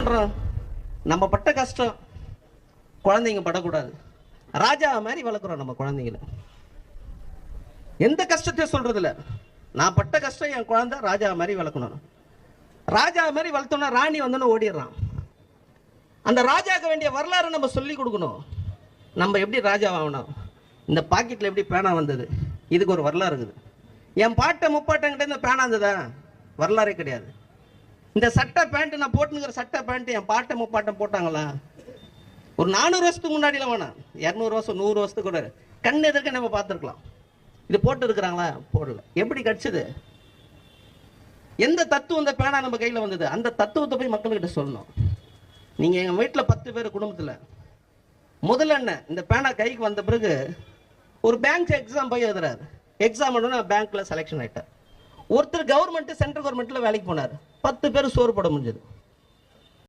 சொல்கிறோம், நம்ம பட்ட கஷ்டம் குழந்தைங்க படக்கூடாது. ராஜா மாதிரி வளர்க்குறோம் நம்ம குழந்தைங்கள. எந்த கஷ்டத்தையும் சொல்கிறதில்ல. நான் பட்ட கஷ்டம் என் குழந்தை ராஜா மாதிரி வளர்க்கணும். ராஜா மாதிரி வளர்த்தோன்னா ராணி வந்தோன்னு ஓடிடுறான். அந்த ராஜாவுக்கு வேண்டிய வரலாறு நம்ம சொல்லி கொடுக்கணும். நம்ம எப்படி ராஜா ஆகணும், இந்த பாக்கெட்டில் எப்படி பேனா வந்தது, இதுக்கு ஒரு வரலாறு இருக்குது. என் பாட்டை முப்பாட்டங்கிட்ட இந்த பேனா இருந்ததா, வரலாறே கிடையாது. இந்த சட்டை பேண்ட்டு நான் போட்டுங்கிற சட்டை பேண்ட்டு என் பாட்டை முப்பாட்டம் போட்டாங்களா? ஒரு 400 வருஷத்துக்கு முன்னாடியில் வேணாம், 200 வருஷம் 100 வருஷத்துக்கு கூட கண் எதிர்க்க நம்ம பார்த்துருக்கலாம். இது போட்டு இருக்கிறாங்களா? போடல. எப்படி கிடைச்சது? எந்த தத்துவம் இந்த பேனா நம்ம கையில் வந்தது? அந்த தத்துவத்தை போய் மக்கள்கிட்ட சொல்லணும். நீங்கள் எங்கள் வீட்டில் 10 பேர் குடும்பத்தில் முதல்ல என்ன, இந்த பேனா கைக்கு வந்த பிறகு ஒரு பேங்க் எக்ஸாம் போய் எழுதுறாரு. எக்ஸாம் பேங்க்ல செலெக்ஷன் ஆயிட்டார். ஒருத்தர் கவர்மெண்ட் சென்ட்ரல் கவர்மெண்ட்ல வேலைக்கு போனார். 10 பேர் சோறு போட முடிஞ்சது.